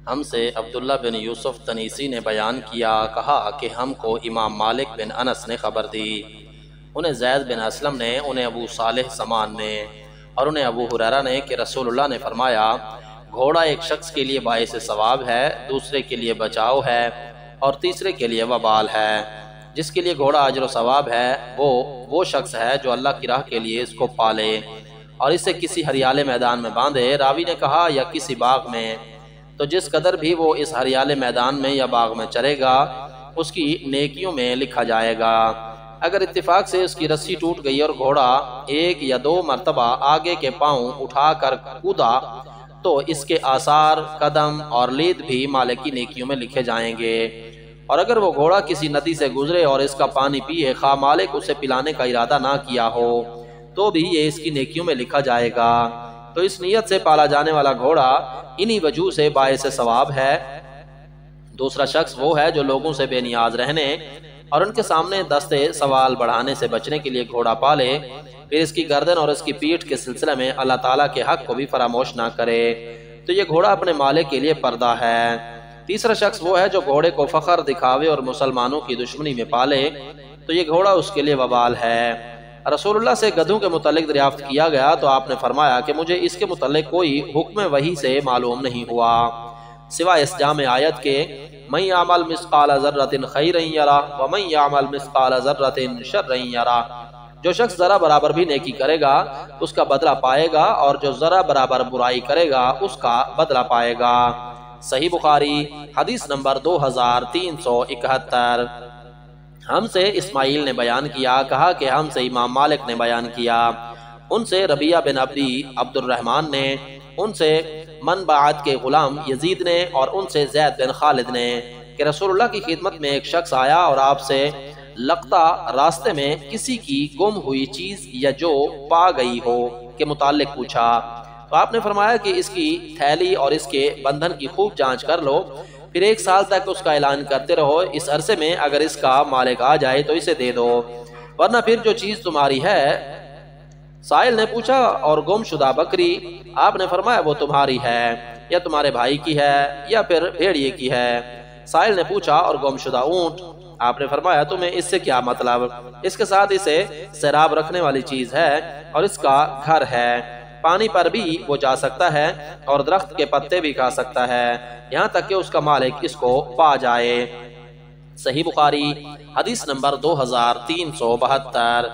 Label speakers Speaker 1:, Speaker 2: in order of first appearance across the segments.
Speaker 1: ہم سے عبداللہ بن یوسف تنیسی نے بیان کیا، کہا کہ ہم کو امام مالک بن انس نے خبر دی، انہیں زید بن اسلم نے، انہیں ابو صالح سمان نے اور انہیں ابو ہریرہ نے کہ رسول اللہ نے فرمایا، گھوڑا ایک شخص کے لیے باعث ثواب ہے، دوسرے کے لیے بچاؤ ہے اور تیسرے کے لیے وبال ہے۔ جس کے لیے گھوڑا اجر و ثواب ہے وہ شخص ہے جو اللہ کی راہ کے لیے اس کو پالے اور اسے کسی ہریالے میدان میں باندھے۔ راوی نے کہا یا کسی باغ میں، تو جس قدر بھی وہ اس ہریالے میدان میں یا باغ میں چرے گا اس کی نیکیوں میں لکھا جائے گا۔ اگر اتفاق سے اس کی رسی ٹوٹ گئی اور گھوڑا ایک یا دو مرتبہ آگے کے پاؤں اٹھا کر کودا تو اس کے آثار، قدم اور لید بھی مالک کی نیکیوں میں لکھے جائیں گے۔ اور اگر وہ گھوڑا کسی ندی سے گزرے اور اس کا پانی پیے، خواہ مالک اسے پلانے کا ارادہ نہ کیا ہو تو بھی یہ اس کی نیکیوں میں لکھا جائے گا۔ تو اس نیت سے پالا جانے والا گھوڑا انہی وجوہ سے باعث ثواب ہے۔ دوسرا شخص وہ ہے جو لوگوں سے بے نیاز رہنے اور ان کے سامنے دستے سوال بڑھانے سے بچنے کے لیے گھوڑا پالے، پھر اس کی گردن اور اس کی پیٹھ کے سلسلے میں اللہ تعالیٰ کے حق کو بھی فراموش نہ کرے، تو یہ گھوڑا اپنے مالک کے لیے پردہ ہے۔ تیسرا شخص وہ ہے جو گھوڑے کو فخر، دکھاوے اور مسلمانوں کی دشمنی میں پالے، تو یہ گھوڑا اس کے لیے وبال ہے۔ رسول اللہ سے گدھوں کے متعلق دریافت کیا گیا تو آپ نے فرمایا کہ مجھے اس کے متعلق کوئی حکم وحی سے معلوم نہیں ہوا سوائے اس جامع آیت کے، من یعمل مثقال ذرۃ خیرا یرہ ومن یعمل مثقال ذرۃ شرا یرہ۔ جو شخص ذرہ برابر بھی نیکی کرے گا اس کا بدلہ پائے گا، اور جو ذرہ برابر برائی کرے گا اس کا بدلہ پائے گا۔ صحیح بخاری حدیث نمبر 2371۔ ہم سے اسماعیل نے بیان کیا، کہا کہ ہم سے امام مالک نے بیان کیا، ان سے ربیعہ بن عبد الرحمن نے، ان سے منبعت کے غلام یزید نے اور ان سے زید بن خالد نے کہ رسول اللہ کی خدمت میں ایک شخص آیا اور آپ سے لقطہ راستے میں کسی کی گم ہوئی چیز یا جو پا گئی ہو کے متعلق پوچھا، تو آپ نے فرمایا کہ اس کی تھیلی اور اس کے بندھن کی خوب جانچ کر لو، پھر 1 سال تک اس کا اعلان کرتے رہو، اس عرصے میں اگر اس کا مالک آ جائے تو اسے دے دو، ورنہ پھر جو چیز تمہاری ہے۔ سائل نے پوچھا اور گم شدہ بکری؟ آپ نے فرمایا وہ تمہاری ہے یا تمہارے بھائی کی ہے یا پھر بھیڑیے کی ہے۔ سائل نے پوچھا اور گم شدہ اونٹ؟ آپ نے فرمایا تمہیں اس سے کیا مطلب، اس کے ساتھ اسے سیراب رکھنے والی چیز ہے اور اس کا گھر ہے، پانی پر بھی وہ جا سکتا ہے اور درخت کے پتے بھی کھا سکتا ہے، یہاں تک کہ اس کا مالک اس کو پا جائے۔ صحیح بخاری حدیث نمبر 2372۔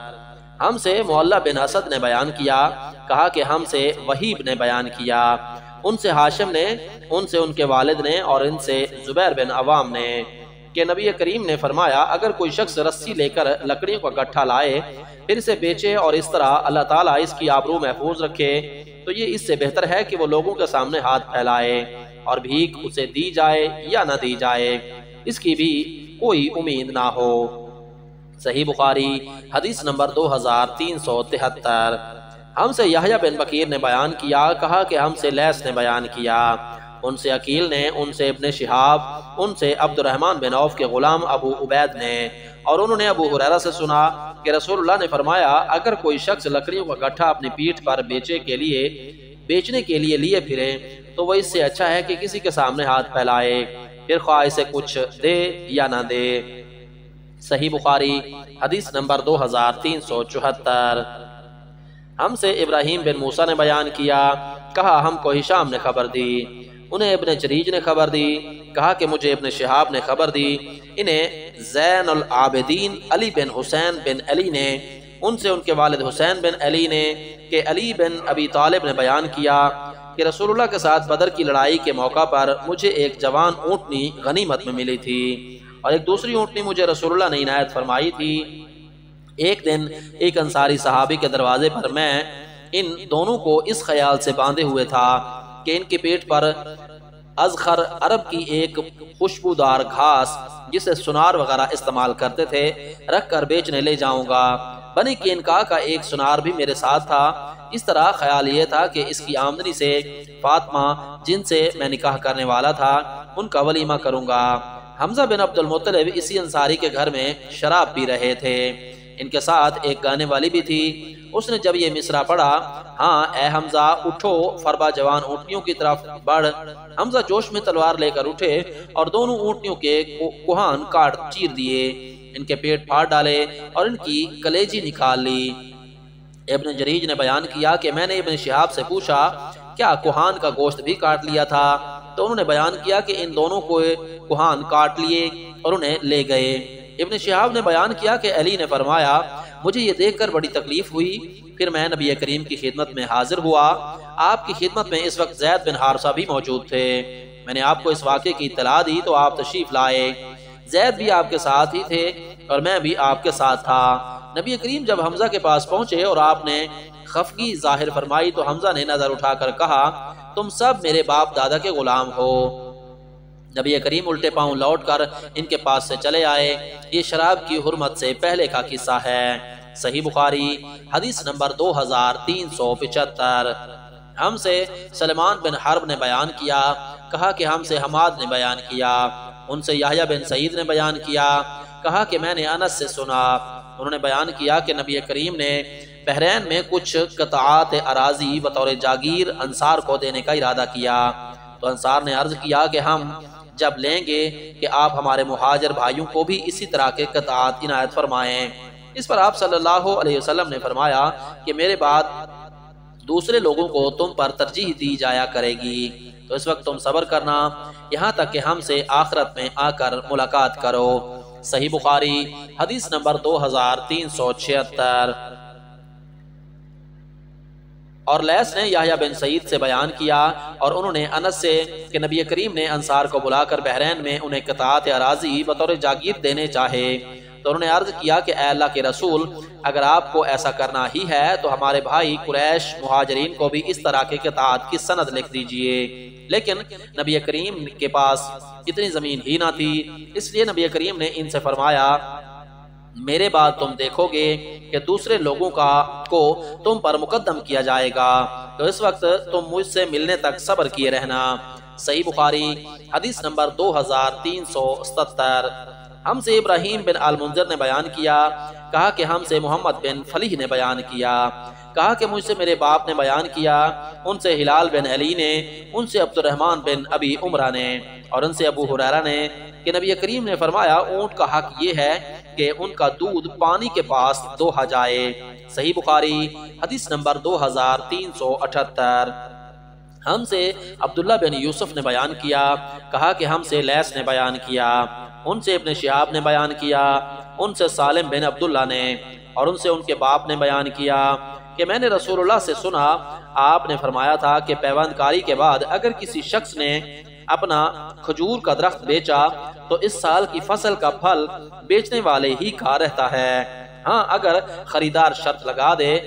Speaker 1: ہم سے معلہ بن اسد نے بیان کیا، کہا کہ ہم سے وہیب نے بیان کیا، ان سے ہاشم نے، ان سے ان کے والد نے اور ان سے زبیر بن عوام نے کہ نبی کریم نے فرمایا، اگر کوئی شخص رسی لے کر لکڑیوں کا گٹھا لائے پھر اسے بیچے اور اس طرح اللہ تعالیٰ اس کی آبرو محفوظ رکھے تو یہ اس سے بہتر ہے کہ وہ لوگوں کے سامنے ہاتھ پھیلائے اور بھیک اسے دی جائے یا نہ دی جائے، اس کی بھی کوئی امید نہ ہو۔ صحیح بخاری حدیث نمبر 2373۔ ہم سے یحییٰ بن بکیر نے بیان کیا، کہا کہ ہم سے لیث نے بیان کیا، ان سے عقیل نے، ان سے ابن شہاب، ان سے عبد الرحمن بن عوف کے غلام ابو عبید نے، اور انہوں نے ابو ہریرہ سے سنا کہ رسول اللہ نے فرمایا، اگر کوئی شخص لکڑیوں کا گٹھا اپنی پیٹھ پر بیچنے کے لیے لیے پھرے تو وہ اس سے اچھا ہے کہ کسی کے سامنے ہاتھ پھیلائے، پھر خواہ اسے کچھ دے یا نہ دے۔ صحیح بخاری حدیث نمبر 2374۔ ہم سے ابراہیم بن موسیٰ نے بیان کیا، کہا ہم کو ہشام نے خبر دی، انہیں ابن جریج نے خبر دی، کہا کہ مجھے ابن شہاب نے خبر دی، انہیں زین العابدین علی بن حسین بن علی نے، ان سے ان کے والد حسین بن علی نے کہ علی بن ابی طالب نے بیان کیا کہ رسول اللہ کے ساتھ بدر کی لڑائی کے موقع پر مجھے ایک جوان اونٹنی غنیمت میں ملی تھی اور ایک دوسری اونٹنی مجھے رسول اللہ نے عنایت فرمائی تھی۔ ایک دن ایک انصاری صحابی کے دروازے پر میں ان دونوں کو اس خیال سے باندھے ہوئے تھا کہ ان کے پیٹ پر ازخر عرب کی ایک خوشبودار گھاس جسے سنار وغیرہ استعمال کرتے تھے رکھ کر بیچنے لے جاؤں گا۔ بنی قینقاع کا ایک سنار بھی میرے ساتھ تھا۔ اس طرح خیال یہ تھا کہ اس کی آمدنی سے فاطمہ جن سے میں نکاح کرنے والا تھا ان کا ولیمہ کروں گا۔ حمزہ بن عبد المطلب اسی انصاری کے گھر میں شراب پی رہے تھے ان کے ساتھ ایک گانے والی بھی تھی۔ اس نے جب یہ مصرع پڑھا، ہاں اے حمزہ اٹھو، فربا جوان اونٹنیوں کی طرف بڑھ۔ حمزہ جوش میں تلوار لے کر اٹھے اور دونوں اونٹنیوں کے کوہان کاٹ چیر دیے، ان کے پیٹ پھاڑ ڈالے اور ان کی کلیجی نکال لی۔ ابن جریج نے بیان کیا کہ میں نے ابن شہاب سے پوچھا کیا کوہان کا گوشت بھی کاٹ لیا تھا؟ تو انہوں نے بیان کیا کہ ان دونوں کو کوہان کاٹ لیے اور انہیں لے گئے۔ ابن شہاب نے بیان کیا کہ علی نے فرمایا مجھے یہ دیکھ کر بڑی تکلیف ہوئی، پھر میں نبی کریم کی خدمت میں حاضر ہوا۔ آپ کی خدمت میں اس وقت زید بن حارثہ بھی موجود تھے۔ میں نے آپ کو اس واقعے کی اطلاع دی تو آپ تشریف لائے۔ زید بھی آپ کے ساتھ ہی تھے اور میں بھی آپ کے ساتھ تھا۔ نبی کریم جب حمزہ کے پاس پہنچے اور آپ نے خفگی ظاہر فرمائی تو حمزہ نے نظر اٹھا کر کہا تم سب میرے باپ دادا کے غلام ہو۔ نبی کریم الٹے پاؤں لوٹ کر ان کے پاس سے چلے آئے۔ یہ شراب کی حرمت سے پہلے کا قصہ ہے۔ صحیح بخاری حدیث نمبر 2375۔ ہم سے سلمان بن حرب نے بیان کیا، کہا کہ ہم سے حماد نے بیان کیا، ان سے یحییٰ بن سعید نے بیان کیا، کہا کہ میں نے انس سے سنا، انہوں نے بیان کیا کہ نبی کریم نے بحرین میں کچھ قطعات اراضی بطور جاگیر انصار کو دینے کا ارادہ کیا، تو انصار نے عرض کیا کہ ہم جب لیں گے کہ آپ ہمارے مہاجر بھائیوں کو بھی اسی طرح کے قطعات عنایت فرمائیں۔ اس پر آپ صلی اللہ علیہ وسلم نے فرمایا کہ میرے بعد دوسرے لوگوں کو تم پر ترجیح دی جایا کرے گی، تو اس وقت تم صبر کرنا یہاں تک کہ ہم سے آخرت میں آ کر ملاقات کرو۔ صحیح بخاری حدیث نمبر 2376۔ اور لیس نے یحییٰ بن سعید سے بیان کیا اور انہوں نے انس سے کہ نبی کریم نے انصار کو بلا کر بحرین میں انہیں قطعات اراضی بطور جاگیر دینے چاہے، تو انہوں نے عرض کیا کہ اے اللہ کے رسول اگر آپ کو ایسا کرنا ہی ہے تو ہمارے بھائی قریش مہاجرین کو بھی اس طرح کے قطعات کی سند لکھ دیجئے، لیکن نبی کریم کے پاس اتنی زمین ہی نہ تھی، اس لیے نبی کریم نے ان سے فرمایا میرے بعد تم دیکھو گے کہ دوسرے لوگوں کو تم پر مقدم کیا جائے گا، تو اس وقت تم مجھ سے ملنے تک صبر کیے رہنا۔ صحیح بخاری حدیث نمبر 2377۔ ہم سے ابراہیم بن المنذر نے بیان کیا، کہا کہ ہم سے محمد بن فلیح نے بیان کیا، کہا کہ مجھ سے میرے باپ نے بیان کیا، ان سے ہلال بن علی نے، ان سے عبد الرحمن بن ابی عمرہ نے، اور ان سے ابو ہریرہ نے کہ نبی کریم نے فرمایا اونٹ کا حق یہ ہے کہ ان کا دودھ پانی کے پاس دوہا جائے۔ صحیح بخاری حدیث نمبر 2378۔ ہم سے عبداللہ بن یوسف نے بیان کیا، کہا کہ ہم سے لیس نے بیان کیا، ان سے ابن شہاب نے بیان کیا، ان سے سالم بن عبداللہ نے، اور ان سے ان کے باپ نے بیان کیا کہ میں نے رسول اللہ سے سنا، آپ نے فرمایا تھا کہ پیوند کاری کے بعد اگر کسی شخص نے اپنا کھجور کا درخت بیچا تو اس سال کی فصل کا پھل بیچنے والے ہی کا رہتا ہے، ہاں اگر خریدار شرط لگا دے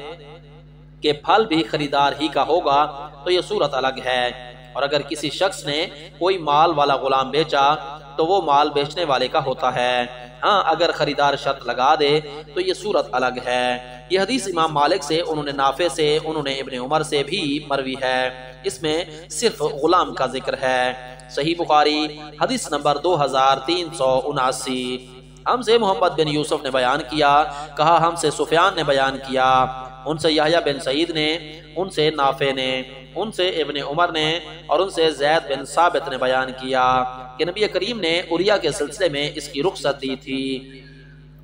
Speaker 1: کہ پھل بھی خریدار ہی کا ہوگا تو یہ صورت الگ ہے، اور اگر کسی شخص نے کوئی مال والا غلام بیچا تو وہ مال بیچنے والے کا ہوتا ہے، ہاں اگر خریدار شرط لگا دے تو یہ صورت الگ ہے۔ یہ حدیث امام مالک سے، انہوں نے نافع سے، انہوں نے ابن عمر سے بھی مروی ہے، اس میں صرف غلام کا ذکر ہے۔ صحیح بخاری حدیث نمبر 2379۔ ہم سے محمد بن یوسف نے بیان کیا، کہا ہم سے سفیان نے بیان کیا، ان سے یحییٰ بن سعید نے، ان سے نافع نے، ان سے ابن عمر نے، اور ان سے زید بن ثابت نے بیان کیا کہ نبی کریم نے عریہ کے سلسلے میں اس کی رخصت دی تھی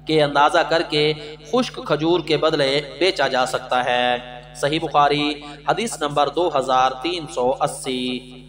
Speaker 1: کہ اندازہ کر کے خشک کھجور کے بدلے بیچا جا سکتا ہے۔ صحیح بخاری حدیث نمبر 2380۔